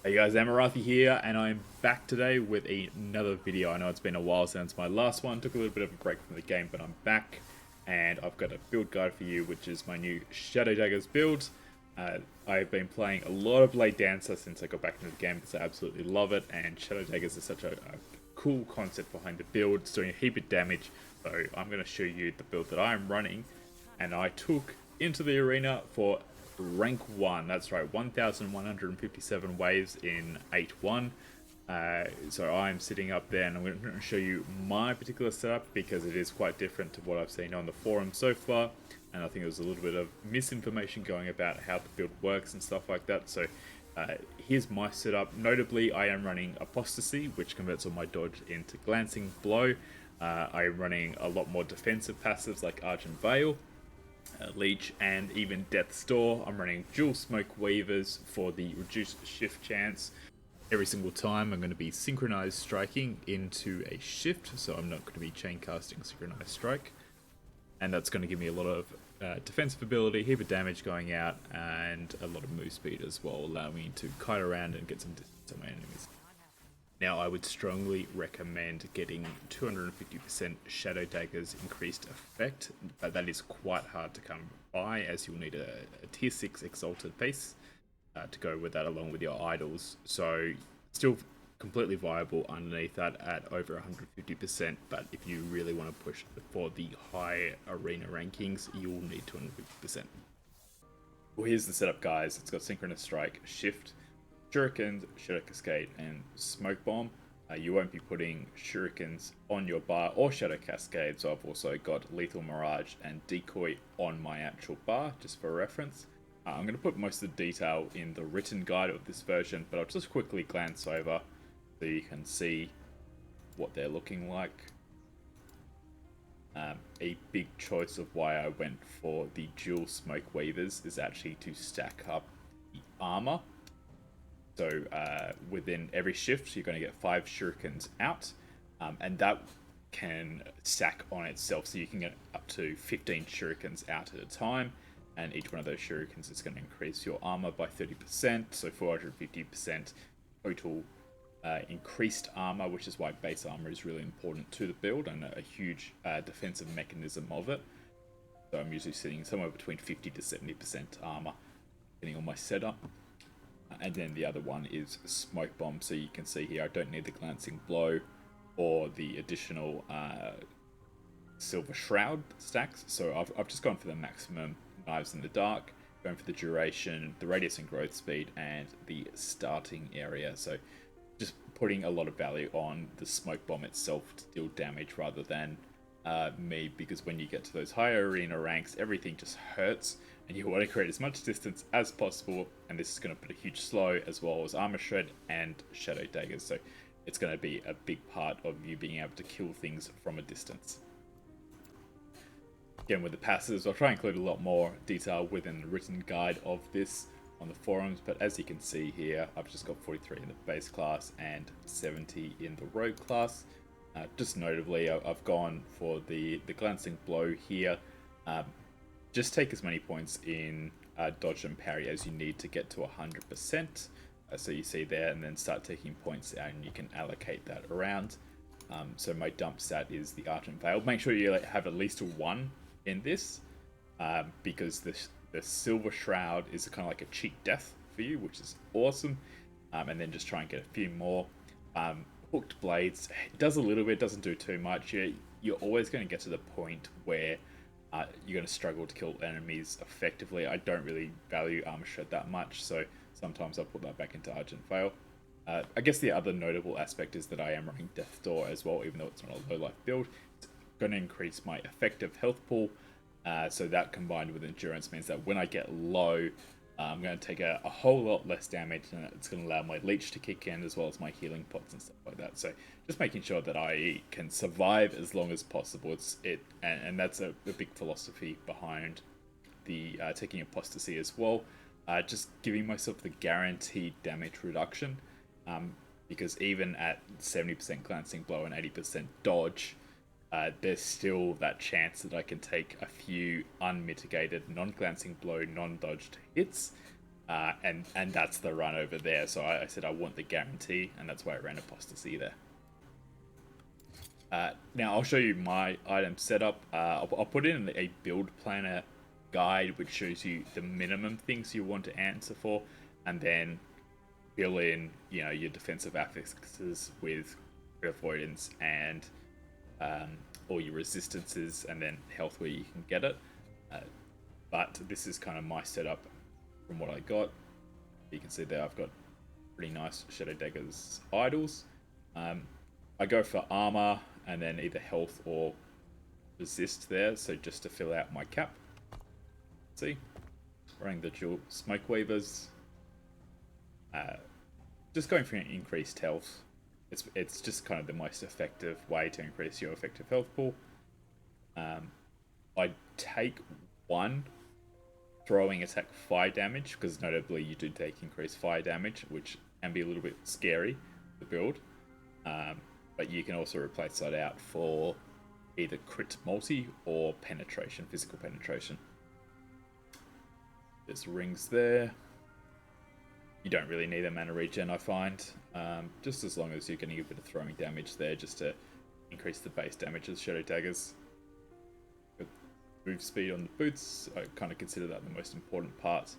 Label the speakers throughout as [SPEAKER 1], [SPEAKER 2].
[SPEAKER 1] Hey guys, Amarathi here, and I'm back today with another video. I know it's been a while since my last one. Took a little bit of a break from the game, but I'm back, and I've got a build guide for you, which is my new Shadow Daggers build. I've been playing a lot of Bladedancer since I got back into the game because I absolutely love it, and Shadow Daggers is such a cool concept behind the build. It's doing a heap of damage, so I'm going to show you the build that I'm running, and I took into the arena for rank 1. That's right, 1,157 waves in 8-1. So I'm sitting up there, and I'm going to show you my particular setup because it is quite different to what I've seen on the forum so far, and I think there's a little bit of misinformation going about how the build works and stuff like that. So here's my setup. Notably, I am running Apostasy, which converts all my dodge into Glancing Blow. I'm running a lot more defensive passives like Argent Veil, Leech, and even Death's Door. I'm running dual Smoke Weavers for the reduced shift chance. Every single time I'm going to be synchronized striking into a shift, so I'm not going to be chain casting synchronized strike. And that's going to give me a lot of defensive ability, heap of damage going out, and a lot of move speed as well, allowing me to kite around and get some distance on my enemies. Now, I would strongly recommend getting 250% Shadow Daggers increased effect, but that is quite hard to come by as you'll need a tier 6 Exalted Face to go with that along with your idols. So, still completely viable underneath that at over 150%, but if you really want to push for the high arena rankings, you'll need 250%. Well, here's the setup, guys. It's got Synchronous Strike, Shift, Shurikens, Shadow Cascade, and Smoke Bomb. You won't be putting Shurikens on your bar or Shadow Cascade, so I've also got Lethal Mirage and Decoy on my actual bar, just for reference. I'm going to put most of the detail in the written guide of this version, but I'll just quickly glance over so you can see what they're looking like. A big choice of why I went for the dual Smoke Weavers is actually to stack up the armor. So within every shift, you're going to get 5 shurikens out, and that can stack on itself. So you can get up to 15 shurikens out at a time, and each one of those shurikens is going to increase your armor by 30%, so 450% total increased armor, which is why base armor is really important to the build and a huge defensive mechanism of it. So I'm usually sitting somewhere between 50 to 70% armor, depending on my setup. And then the other one is Smoke Bomb. So you can see here, I don't need the Glancing Blow or the additional Silver Shroud stacks. So I've just gone for the maximum Knives in the Dark, going for the duration, the radius and growth speed, and the starting area. So just putting a lot of value on the Smoke Bomb itself to deal damage rather than me, because when you get to those higher arena ranks, everything just hurts, and you want to create as much distance as possible, and this is going to put a huge slow as well as Armor Shred and Shadow Daggers, so it's going to be a big part of you being able to kill things from a distance. Again, with the passives, I'll try and include a lot more detail within the written guide of this on the forums, but as you can see here, I've just got 43 in the base class and 70 in the rogue class. Just notably, I've gone for the Glancing Blow here. Just take as many points in dodge and parry as you need to get to 100%. So you see there, and then start taking points out, and you can allocate that around. So my dump stat is the Argent Veil. Make sure you have at least 1 in this, because the Silver Shroud is kind of like a cheat death for you, which is awesome. And then just try and get a few more. Hooked Blades, it does a little bit, doesn't do too much. You're always going to get to the point where you're going to struggle to kill enemies effectively. I don't really value Armor Shred that much, so sometimes I'll put that back into Argent Veil. I guess the other notable aspect is that I am running Death's Door as well, even though it's not a low life build. It's going to increase my effective health pool, so that combined with endurance means that when I get low, I'm going to take a whole lot less damage, and it's going to allow my leech to kick in as well as my healing pots and stuff like that. So just making sure that I can survive as long as possible. And that's a big philosophy behind the taking Apostasy as well. Just giving myself the guaranteed damage reduction, because even at 70% Glancing Blow and 80% dodge, there's still that chance that I can take a few unmitigated, non-glancing blow, non-dodged hits, And that's the run over there. So I said I want the guarantee, and that's why I ran apostasy there. Now I'll show you my item setup. I'll put in a build planner guide which shows you the minimum things you want to answer for, and then fill in your defensive affixes with avoidance and all your resistances, and then health where you can get it. But this is kind of my setup from what I got. You can see there I've got pretty nice Shadow Daggers idols. I go for armor and then either health or resist there, so just to fill out my cap. See, running the dual smoke weavers. Just going for an increased health. It's just kind of the most effective way to increase your effective health pool. I take one throwing attack fire damage, because notably you do take increased fire damage, which can be a little bit scary to build. But you can also replace that out for either crit multi or penetration, physical penetration. There's rings there. You don't really need a mana regen, I find. Just as long as you're getting a bit of throwing damage there, just to increase the base damage of Shadow Daggers. Move speed on the boots, I kind of consider that the most important part.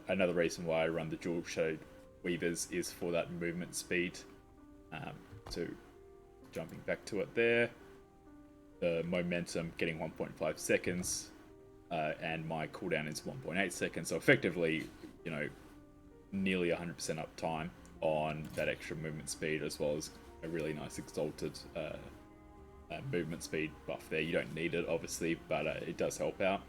[SPEAKER 1] Another reason why I run the dual Shadow Weavers is for that movement speed. So jumping back to it there, the momentum getting 1.5 seconds, and my cooldown is 1.8 seconds. So effectively, nearly 100% uptime on that extra movement speed, as well as a really nice exalted movement speed buff there. You don't need it, obviously, but it does help out.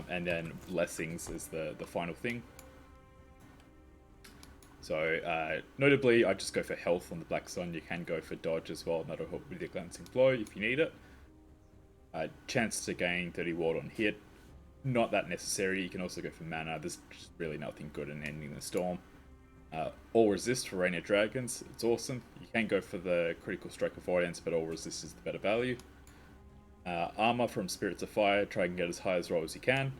[SPEAKER 1] And then blessings is the final thing. So notably, I just go for health on the Black Sun. You can go for dodge as well, and that'll help with your glancing blow if you need it. Chance to gain 30 ward on hit, not that necessary. You can also go for mana. There's just really nothing good in ending the storm. All resist for Rain of Dragons, it's awesome. You can go for the critical strike avoidance, but all resist is the better value. Armor from Spirits of Fire, try and get as high as roll as you can.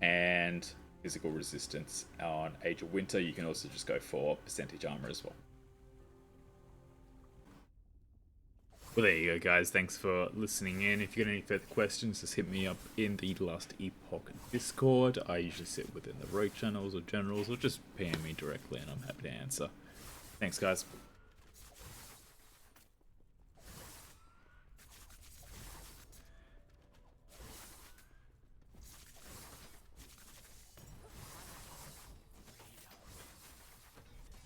[SPEAKER 1] And physical resistance on Age of Winter. You can also just go for percentage armor as well. Well, there you go, guys. Thanks for listening in. If you got any further questions, just hit me up in the Last Epoch Discord. I usually sit within the rogue channels or generals, or just PM me directly and I'm happy to answer. Thanks, guys.